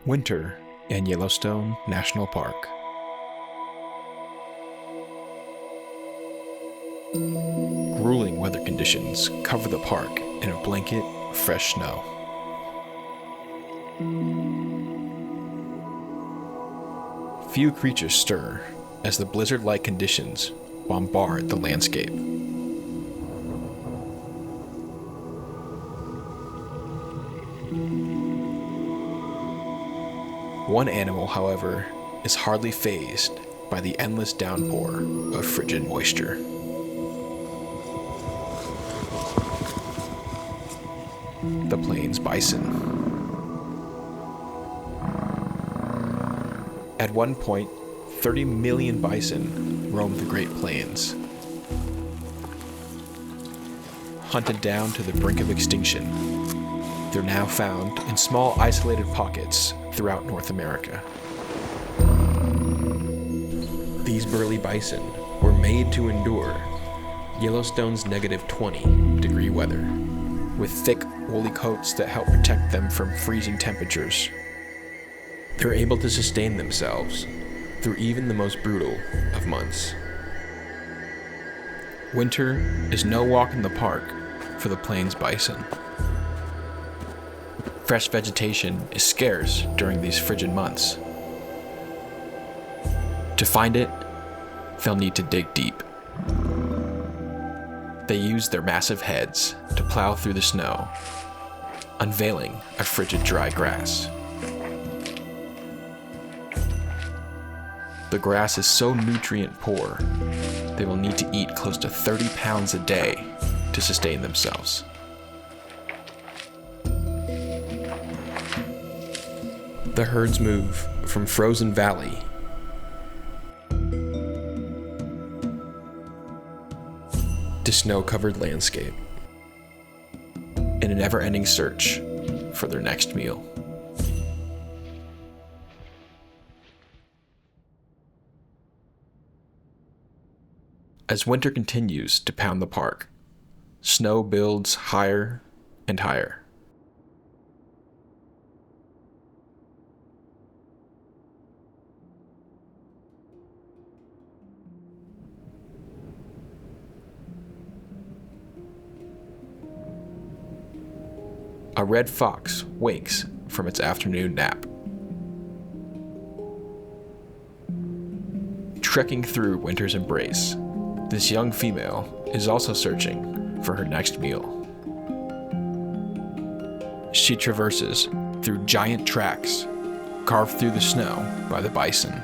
Winter in Yellowstone National Park. Grueling weather conditions cover the park in a blanket of fresh snow. Few creatures stir as the blizzard-like conditions bombard the landscape. One animal, however, is hardly fazed by the endless downpour of frigid moisture. The plains bison. At one point, 30 million bison roamed the Great Plains. Hunted down to the brink of extinction, they're now found in small isolated pockets throughout North America. These burly bison were made to endure Yellowstone's -20-degree weather, with thick, woolly coats that help protect them from freezing temperatures. They're able to sustain themselves through even the most brutal of months. Winter is no walk in the park for the plains bison. Fresh vegetation is scarce during these frigid months. To find it, they'll need to dig deep. They use their massive heads to plow through the snow, unveiling a frigid dry grass. The grass is so nutrient poor, they will need to eat close to 30 pounds a day to sustain themselves. The herds move from frozen valley to snow-covered landscape in a never-ending search for their next meal. As winter continues to pound the park, snow builds higher and higher. A red fox wakes from its afternoon nap. Trekking through winter's embrace, this young female is also searching for her next meal. She traverses through giant tracks carved through the snow by the bison.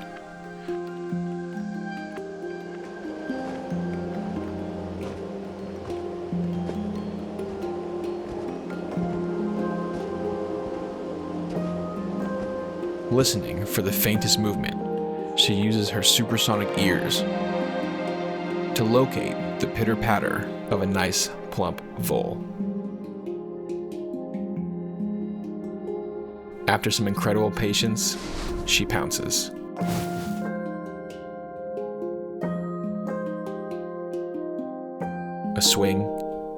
Listening for the faintest movement, she uses her supersonic ears to locate the pitter-patter of a nice, plump vole. After some incredible patience, she pounces. A swing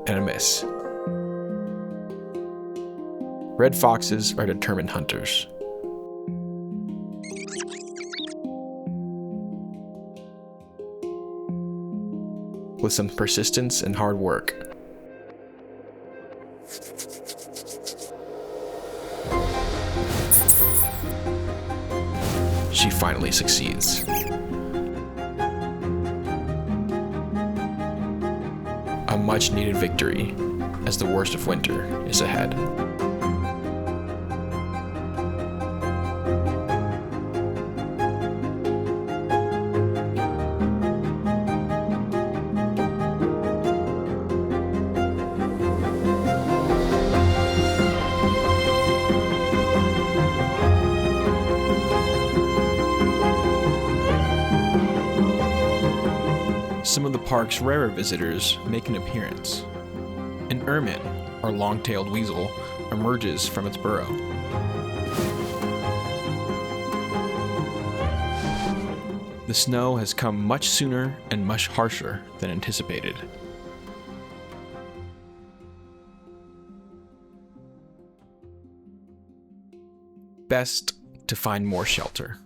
and a miss. Red foxes are determined hunters. With some persistence and hard work, she finally succeeds. A much-needed victory, as the worst of winter is ahead. Some of the park's rarer visitors make an appearance. An ermine, or long-tailed weasel, emerges from its burrow. The snow has come much sooner and much harsher than anticipated. Best to find more shelter.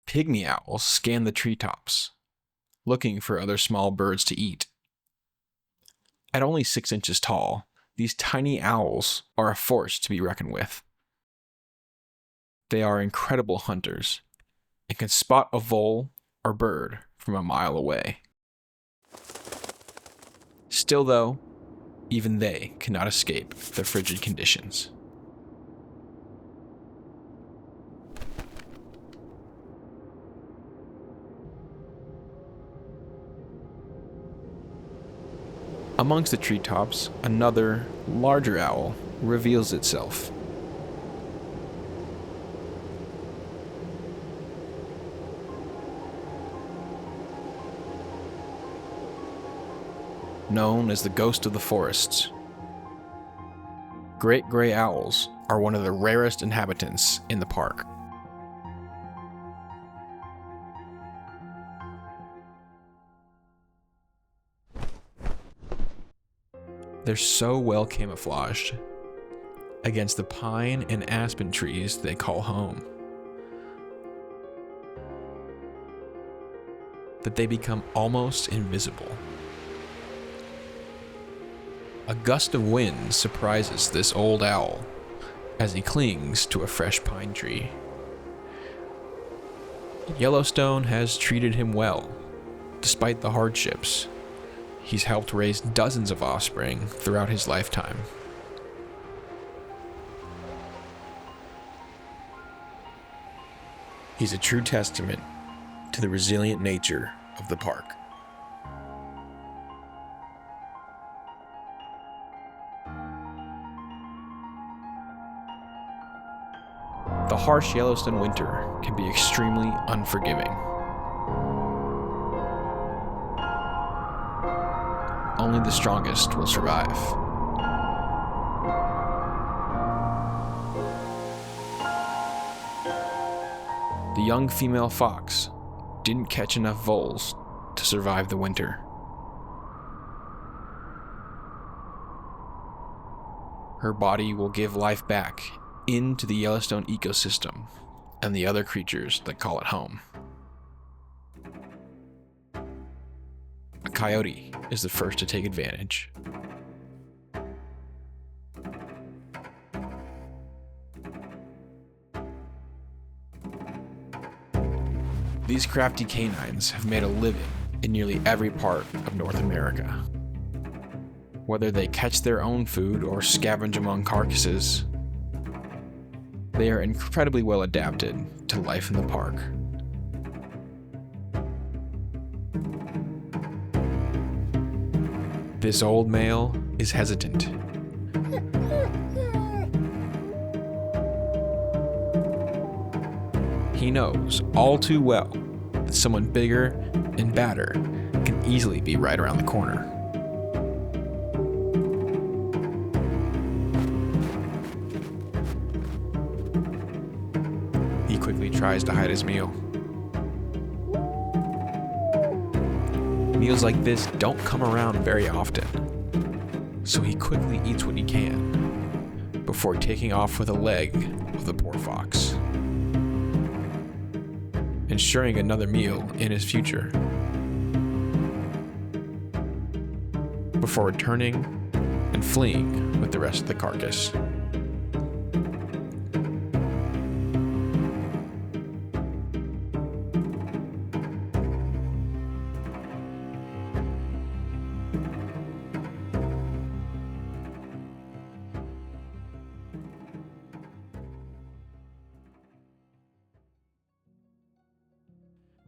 Pygmy owls scan the treetops, looking for other small birds to eat. At only 6 inches tall, these tiny owls are a force to be reckoned with. They are incredible hunters and can spot a vole or bird from a mile away. Still though, even they cannot escape the frigid conditions. Amongst the treetops, another, larger owl reveals itself. Known as the ghost of the forests, great gray owls are one of the rarest inhabitants in the park. They're so well camouflaged against the pine and aspen trees they call home that they become almost invisible. A gust of wind surprises this old owl as he clings to a fresh pine tree. Yellowstone has treated him well, despite the hardships. He's helped raise dozens of offspring throughout his lifetime. He's a true testament to the resilient nature of the park. The harsh Yellowstone winter can be extremely unforgiving. Only the strongest will survive. The young female fox didn't catch enough voles to survive the winter. Her body will give life back into the Yellowstone ecosystem and the other creatures that call it home. A coyote is the first to take advantage. These crafty canines have made a living in nearly every part of North America. Whether they catch their own food or scavenge among carcasses, they are incredibly well adapted to life in the park. This old male is hesitant. He knows all too well that someone bigger and badder can easily be right around the corner. He quickly tries to hide his meal. Meals like this don't come around very often, so he quickly eats what he can before taking off with a leg of the poor fox, ensuring another meal in his future, before returning and fleeing with the rest of the carcass.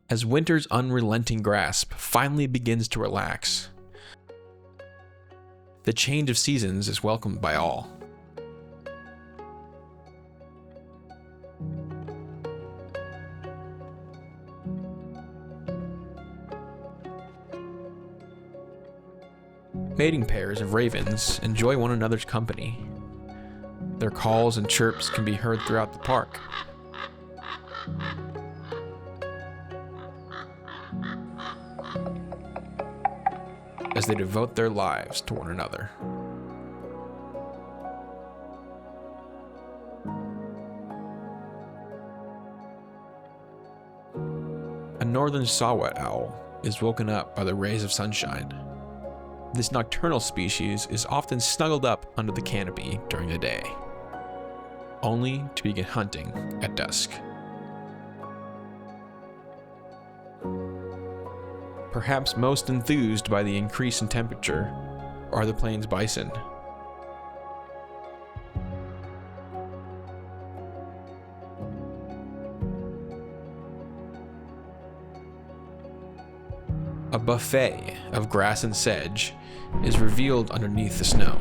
As winter's unrelenting grasp finally begins to relax, the change of seasons is welcomed by all. Mating pairs of ravens enjoy one another's company. Their calls and chirps can be heard throughout the park. as they devote their lives to one another. A northern saw-whet owl is woken up by the rays of sunshine. This nocturnal species is often snuggled up under the canopy during the day, only to begin hunting at dusk. Perhaps most enthused by the increase in temperature are the plains bison. A buffet of grass and sedge is revealed underneath the snow.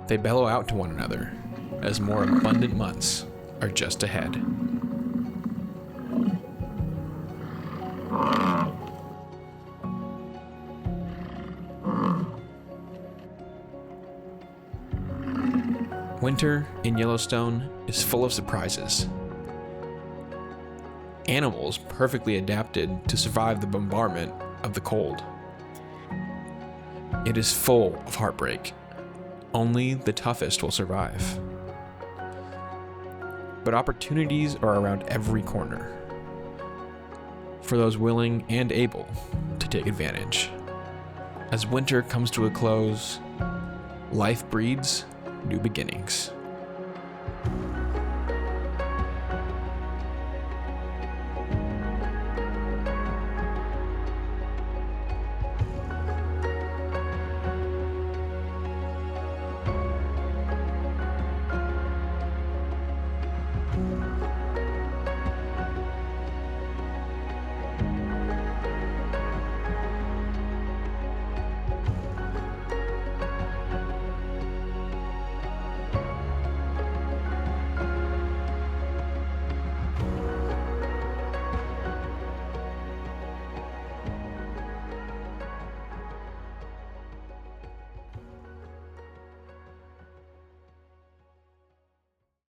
They bellow out to one another as more abundant months are just ahead. Winter in Yellowstone is full of surprises. Animals perfectly adapted to survive the bombardment of the cold. It is full of heartbreak. Only the toughest will survive. But opportunities are around every corner for those willing and able to take advantage. As winter comes to a close, life breeds new beginnings.